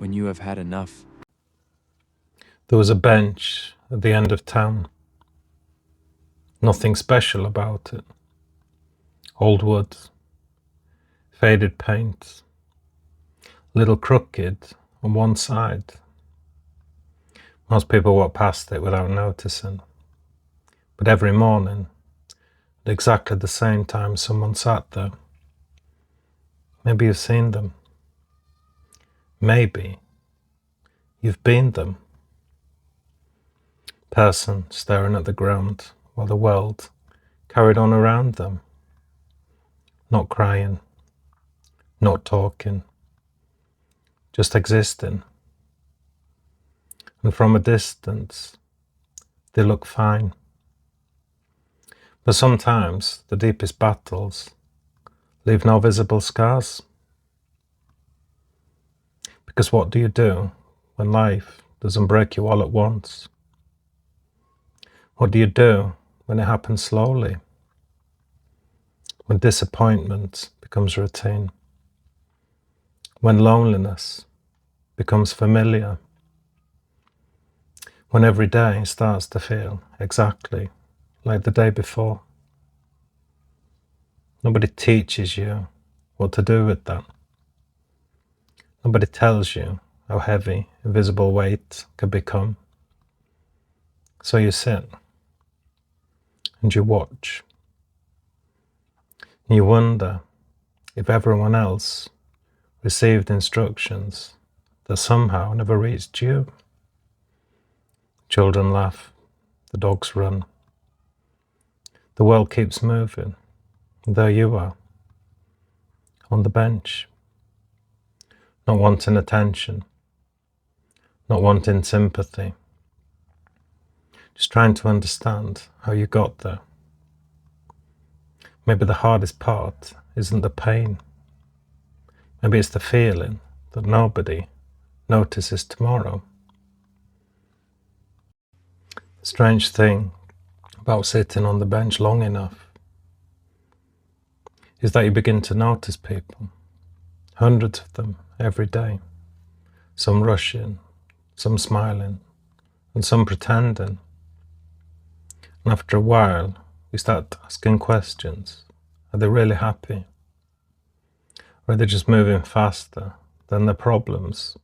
when you have had enough. There was a bench at the end of town. Nothing special about it. Old wood, faded paint, a little crooked on one side. Most people walk past it without noticing. But every morning, at exactly the same time, someone sat there. Maybe you've seen them. Maybe you've been them. Person staring at the ground while the world carried on around them. Not crying, not talking, just existing. And from a distance, they look fine. But sometimes the deepest battles leave no visible scars. Because what do you do when life doesn't break you all at once? What do you do when it happens slowly? When disappointment becomes routine? When loneliness becomes familiar? When every day starts to feel exactly like the day before? Nobody teaches you what to do with that. Nobody tells you how heavy invisible weight can become. So you sit and you watch. And you wonder if everyone else received instructions that somehow never reached you. Children laugh, the dogs run. The world keeps moving, and there you are, on the bench, not wanting attention, not wanting sympathy, just trying to understand how you got there. Maybe the hardest part isn't the pain. Maybe it's the feeling that nobody notices tomorrow. The strange thing about sitting on the bench long enough is that you begin to notice people, hundreds of them every day, some rushing, some smiling, and some pretending. And after a while, you start asking questions. Are they really happy? Or are they just moving faster than their problems?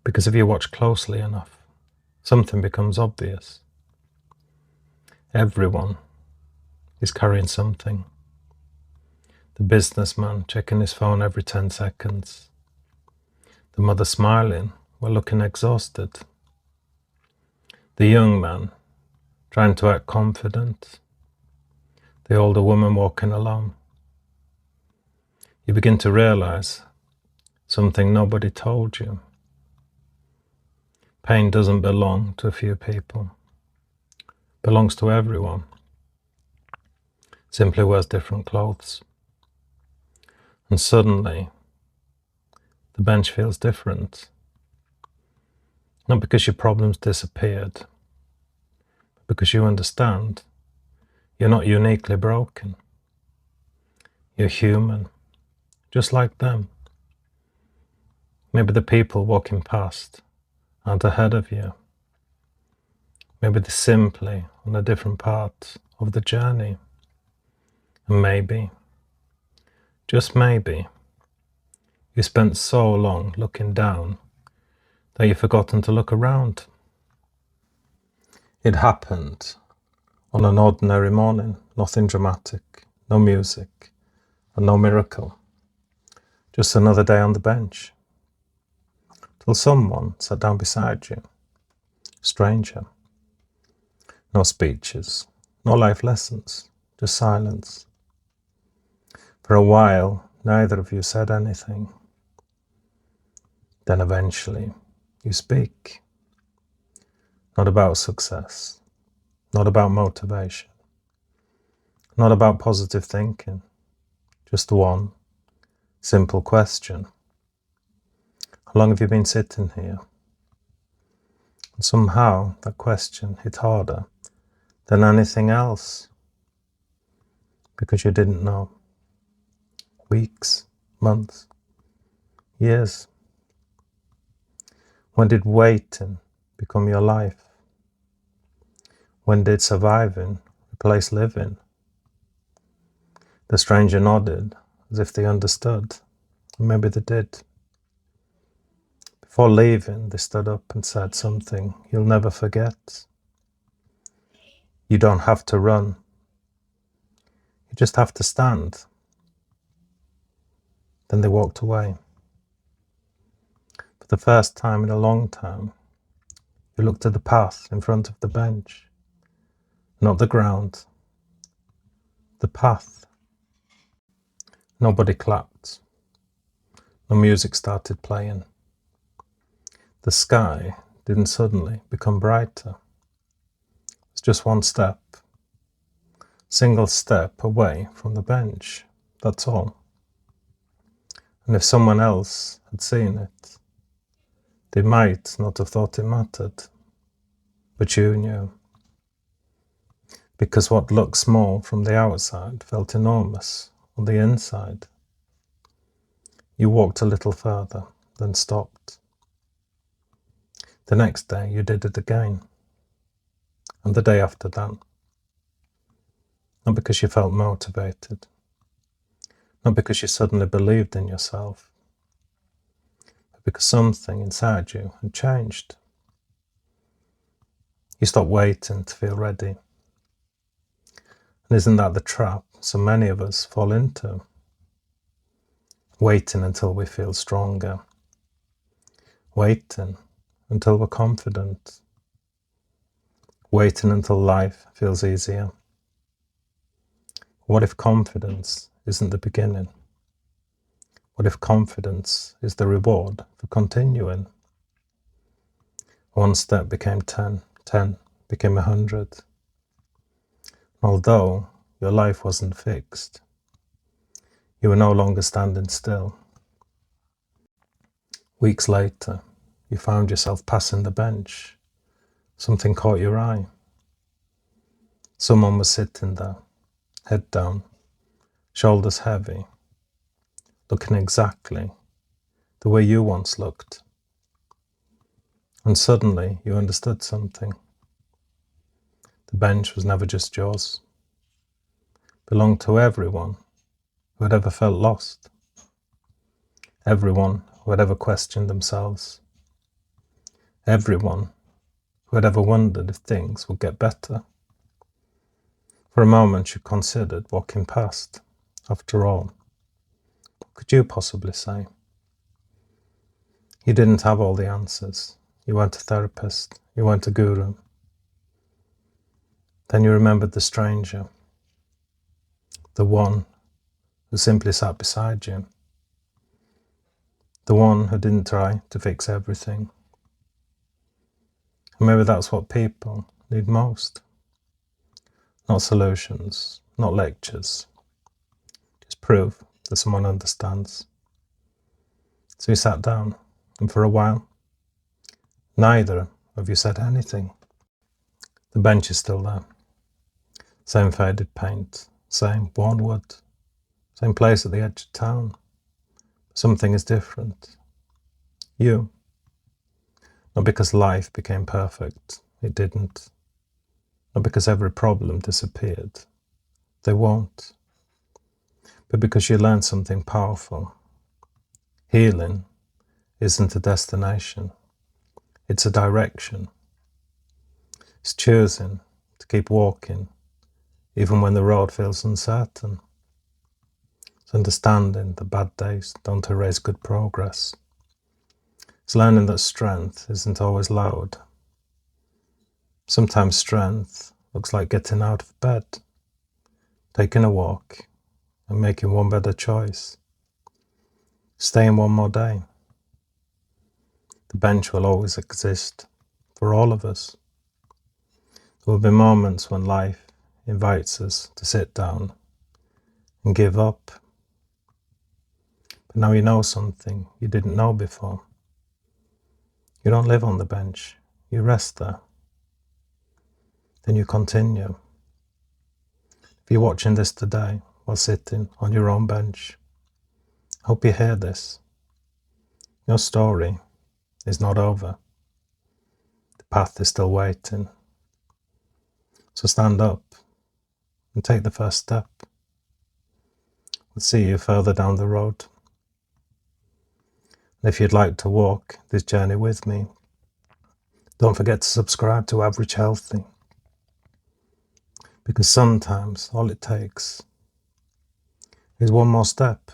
Because if you watch closely enough, something becomes obvious. Everyone is carrying something. The businessman checking his phone every 10 seconds. The mother smiling while looking exhausted. The young man trying to act confident. The older woman walking alone. You begin to realize something nobody told you. Pain doesn't belong to a few people. It belongs to everyone. Simply wears different clothes. And suddenly, the bench feels different. Not because your problems disappeared, but because you understand you're not uniquely broken. You're human, just like them. Maybe the people walking past aren't ahead of you. Maybe they're simply on a different part of the journey. And maybe, just maybe, you spent so long looking down that you've forgotten to look around. It happened on an ordinary morning, nothing dramatic, no music, and no miracle. Just another day on the bench. Till someone sat down beside you. Stranger. No speeches, no life lessons, just silence. For a while, neither of you said anything. Then eventually, you speak. Not about success, not about motivation, not about positive thinking. Just one simple question. How long have you been sitting here? And somehow that question hit harder than anything else, because you didn't know. Weeks, months, years, When did waiting become your life? When did surviving replace living? The stranger nodded, as if they understood. Maybe they did. Before leaving, they stood up and said something you'll never forget. You don't have to run. You just have to stand. Then they walked away. For the first time in a long time, you looked at the path in front of the bench. Not the ground. The path. Nobody clapped. No music started playing. The sky didn't suddenly become brighter. It's just one step. Single step away from the bench. That's all. And if someone else had seen it, they might not have thought it mattered. But you knew. Because what looked small from the outside felt enormous on the inside. You walked a little further, then stopped. The next day you did it again. And the day after that. Not because you felt motivated. Not because you suddenly believed in yourself. But because something inside you had changed. You stopped waiting to feel ready. And isn't that the trap so many of us fall into? Waiting until we feel stronger. Waiting until we're confident. Waiting until life feels easier. What if confidence isn't the beginning? What if confidence is the reward for continuing? One step became 10, 10 became 100. Although your life wasn't fixed, you were no longer standing still. Weeks later, you found yourself passing the bench. Something caught your eye. Someone was sitting there, head down, shoulders heavy, looking exactly the way you once looked. And suddenly you understood something. The bench was never just yours. It belonged to everyone who had ever felt lost. Everyone who had ever questioned themselves. Everyone who had ever wondered if things would get better. For a moment you considered walking past. After all, what could you possibly say? You didn't have all the answers. You weren't a therapist. You weren't a guru. Then you remembered the stranger. The one who simply sat beside you. The one who didn't try to fix everything. And maybe that's what people need most. Not solutions, not lectures. Just proof that someone understands. So you sat down, and for a while, neither of you said anything. The bench is still there. Same faded paint, same worn wood, same place at the edge of town. Something is different. You. Not because life became perfect. It didn't. Not because every problem disappeared. They won't. But because you learned something powerful. Healing isn't a destination. It's a direction. It's choosing to keep walking, even when the road feels uncertain. It's understanding that bad days don't erase good progress. It's learning that strength isn't always loud. Sometimes strength looks like getting out of bed, taking a walk, and making one better choice. Staying one more day. The bench will always exist for all of us. There will be moments when life invites us to sit down and give up. But now you know something you didn't know before. You don't live on the bench, you rest there. Then you continue. If you're watching this today while sitting on your own bench, I hope you hear this. Your story is not over. path is still waiting. So stand up and take the first step. We'll see you further down the road. And if you'd like to walk this journey with me, don't forget to subscribe to Average Healthy, because sometimes all it takes is one more step